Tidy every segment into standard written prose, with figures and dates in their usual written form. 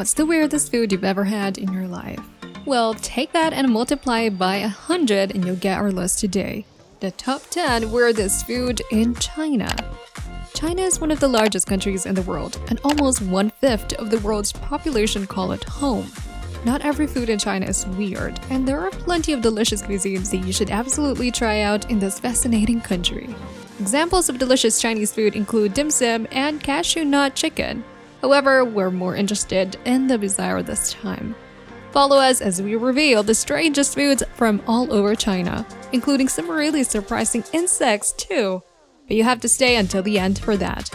What's the weirdest food you've ever had in your life? Well, take that and multiply it by 100 and you'll get our list today. The top 10 weirdest food in China. China is one of the largest countries in the world, and almost 1/5 of the world's population call it home. Not every food in China is weird, and there are plenty of delicious cuisines that you should absolutely try out in this fascinating country. Examples of delicious Chinese food include dim sum and cashew nut chicken. However, we're more interested in the bizarre this time. Follow us as we reveal the strangest foods from all over China, including some really surprising insects too. But you have to stay until the end for that.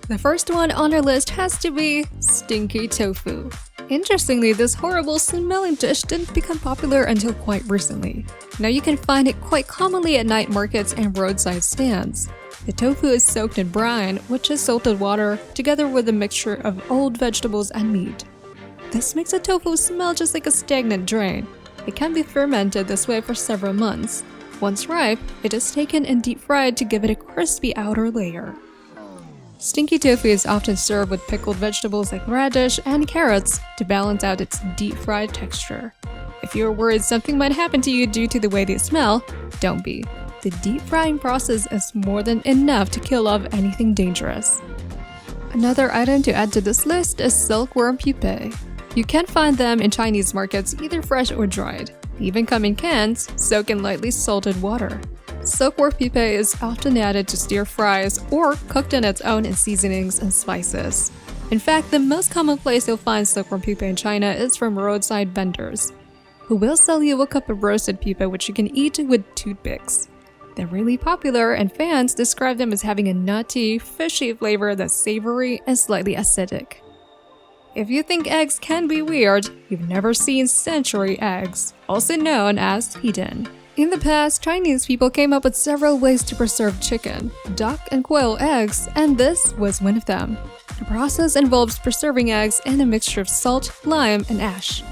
The first one on our list has to be stinky tofu. Interestingly, this horrible smelling dish didn't become popular until quite recently. Now you can find it quite commonly at night markets and roadside stands. The tofu is soaked in brine, which is salted water, together with a mixture of old vegetables and meat. This makes the tofu smell just like a stagnant drain. It can be fermented this way for several months. Once ripe, it is taken and deep fried to give it a crispy outer layer. Stinky tofu is often served with pickled vegetables like radish and carrots to balance out its deep-fried texture. If you're worried something might happen to you due to the way they smell, don't be. The deep frying process is more than enough to kill off anything dangerous. Another item to add to this list is silkworm pupae. You can find them in Chinese markets either fresh or dried. They even come in cans, soaked in lightly salted water. Silkworm pupae is often added to stir fries or cooked on its own in seasonings and spices. In fact, the most common place you'll find silkworm pupae in China is from roadside vendors, who will sell you a cup of roasted pupae which you can eat with toothpicks. They're really popular, and fans describe them as having a nutty, fishy flavor that's savory and slightly acidic. If you think eggs can be weird, you've never seen century eggs, also known as hidden. In the past, Chinese people came up with several ways to preserve chicken, duck, and quail eggs, and this was one of them. The process involves preserving eggs in a mixture of salt, lime, and ash.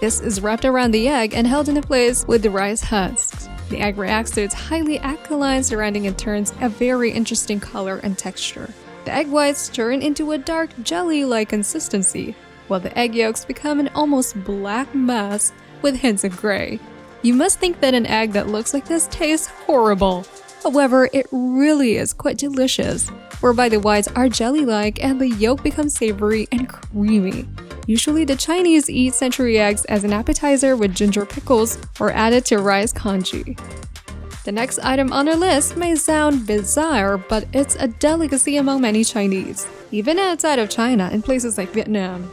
This is wrapped around the egg and held into place with the rice husks. The egg reacts to its highly alkaline surrounding and turns a very interesting color and texture. The egg whites turn into a dark jelly-like consistency, while the egg yolks become an almost black mass with hints of gray. You must think that an egg that looks like this tastes horrible. However, it really is quite delicious, whereby the whites are jelly-like and the yolk becomes savory and creamy. Usually, the Chinese eat century eggs as an appetizer with ginger pickles or added to rice congee. The next item on our list may sound bizarre, but it's a delicacy among many Chinese, even outside of China in places like Vietnam.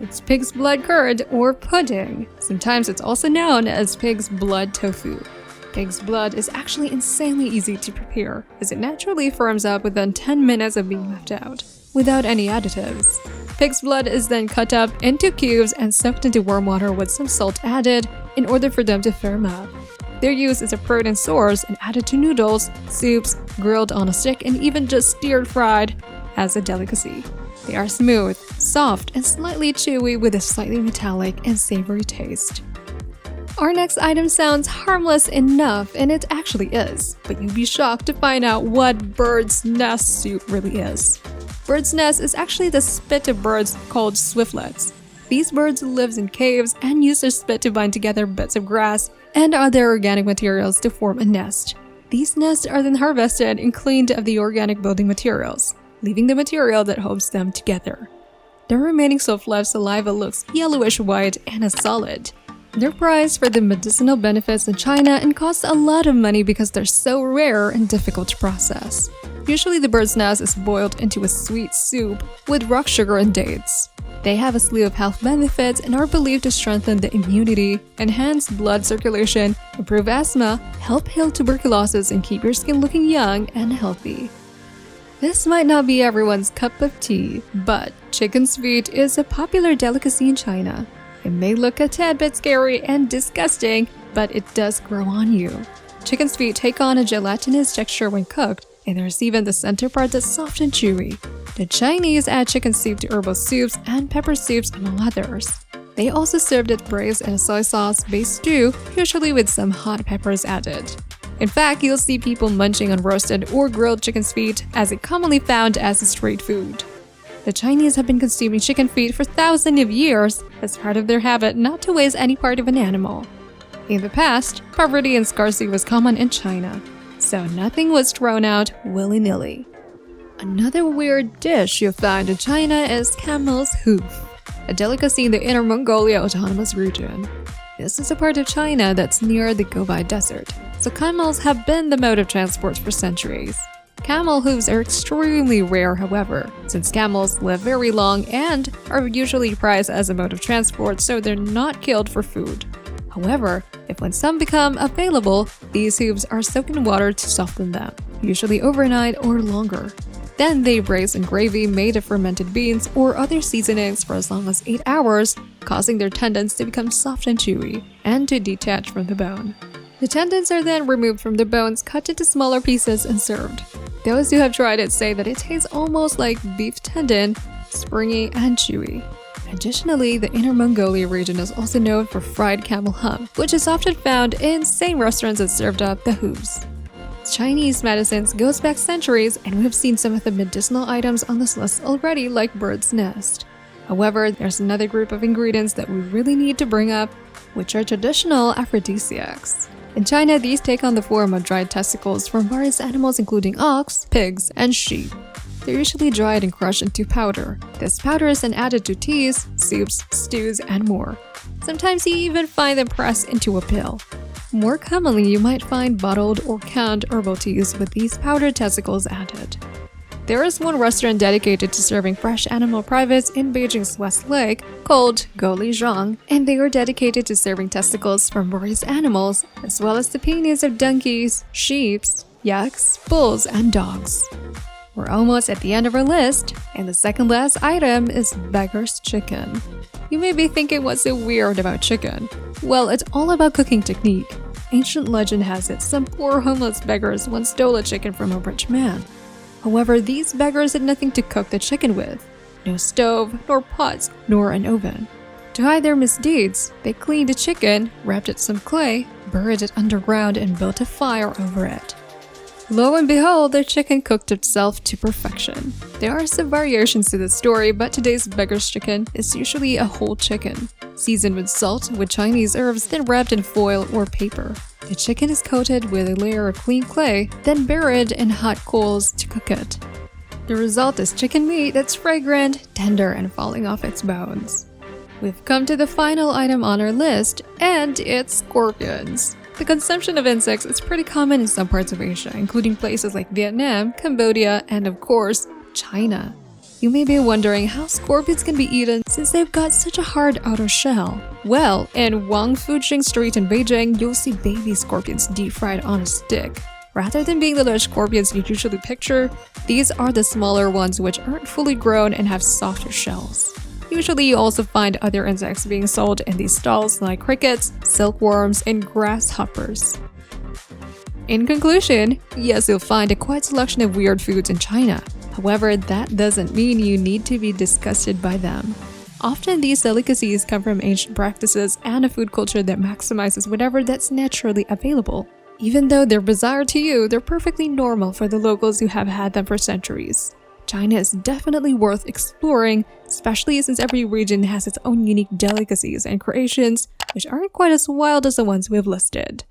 It's pig's blood curd or pudding. Sometimes it's also known as pig's blood tofu. Pig's blood is actually insanely easy to prepare, as it naturally firms up within 10 minutes of being left out, without any additives. Pig's blood is then cut up into cubes and soaked into warm water with some salt added in order for them to firm up. They're used as a protein source and added to noodles, soups, grilled on a stick, and even just stir-fried as a delicacy. They are smooth, soft, and slightly chewy with a slightly metallic and savory taste. Our next item sounds harmless enough, and it actually is, but you'd be shocked to find out what bird's nest soup really is. Bird's nest is actually the spit of birds called swiftlets. These birds live in caves and use their spit to bind together bits of grass and other organic materials to form a nest. These nests are then harvested and cleaned of the organic building materials, leaving the material that holds them together. The remaining swiftlet saliva looks yellowish-white and is solid. They're prized for the medicinal benefits in China and cost a lot of money because they're so rare and difficult to process. Usually the bird's nest is boiled into a sweet soup with rock sugar and dates. They have a slew of health benefits and are believed to strengthen the immunity, enhance blood circulation, improve asthma, help heal tuberculosis, and keep your skin looking young and healthy. This might not be everyone's cup of tea, but chicken's feet is a popular delicacy in China. It may look a tad bit scary and disgusting, but it does grow on you. Chicken's feet take on a gelatinous texture when cooked, and there's even the center part that's soft and chewy. The Chinese add chicken soup to herbal soups and pepper soups among others. They also served it braised in a soy sauce-based stew, usually with some hot peppers added. In fact, you'll see people munching on roasted or grilled chicken's feet, as it's commonly found as a street food. The Chinese have been consuming chicken feet for thousands of years as part of their habit not to waste any part of an animal. In the past, poverty and scarcity was common in China, so nothing was thrown out willy-nilly. Another weird dish you'll find in China is camel's hoof, a delicacy in the Inner Mongolia Autonomous Region. This is a part of China that's near the Gobi Desert, so camels have been the mode of transport for centuries. Camel hooves are extremely rare, however, since camels live very long and are usually prized as a mode of transport, so they're not killed for food. However, when some become available, these hooves are soaked in water to soften them, usually overnight or longer. Then they braise in gravy made of fermented beans or other seasonings for as long as 8 hours, causing their tendons to become soft and chewy, and to detach from the bone. The tendons are then removed from the bones, cut into smaller pieces, and served. Those who have tried it say that it tastes almost like beef tendon, springy and chewy. Additionally, the Inner Mongolia region is also known for fried camel hump, which is often found in same restaurants that served up the hooves. Chinese medicines goes back centuries, and we have seen some of the medicinal items on this list already, like bird's nest. However, there's another group of ingredients that we really need to bring up, which are traditional aphrodisiacs. In China, these take on the form of dried testicles from various animals including ox, pigs, and sheep. They're usually dried and crushed into powder. This powder is then added to teas, soups, stews, and more. Sometimes you even find them pressed into a pill. More commonly, you might find bottled or canned herbal teas with these powdered testicles added. There is one restaurant dedicated to serving fresh animal privates in Beijing's West Lake called Goulizhang, and they are dedicated to serving testicles from various animals, as well as the penis of donkeys, sheep, yaks, bulls, and dogs. We're almost at the end of our list, and the second last item is beggar's chicken. You may be thinking what's so weird about chicken? Well, it's all about cooking technique. Ancient legend has it some poor homeless beggars once stole a chicken from a rich man. However, these beggars had nothing to cook the chicken with. No stove, nor pots, nor an oven. To hide their misdeeds, they cleaned the chicken, wrapped it in some clay, buried it underground, and built a fire over it. Lo and behold, their chicken cooked itself to perfection. There are some variations to this story, but today's beggar's chicken is usually a whole chicken, seasoned with salt with Chinese herbs, then wrapped in foil or paper. The chicken is coated with a layer of clean clay, then buried in hot coals to cook it. The result is chicken meat that's fragrant, tender, and falling off its bones. We've come to the final item on our list, and it's scorpions. The consumption of insects is pretty common in some parts of Asia, including places like Vietnam, Cambodia, and of course, China. You may be wondering how scorpions can be eaten since they've got such a hard outer shell. Well, in Wang Fujing Street in Beijing, you'll see baby scorpions deep-fried on a stick. Rather than being the large scorpions you usually picture, these are the smaller ones which aren't fully grown and have softer shells. Usually you also find other insects being sold in these stalls like crickets, silkworms, and grasshoppers. In conclusion, yes, you'll find a quite selection of weird foods in China. However, that doesn't mean you need to be disgusted by them. Often these delicacies come from ancient practices and a food culture that maximizes whatever that's naturally available. Even though they're bizarre to you, they're perfectly normal for the locals who have had them for centuries. China is definitely worth exploring, especially since every region has its own unique delicacies and creations, which aren't quite as wild as the ones we've listed.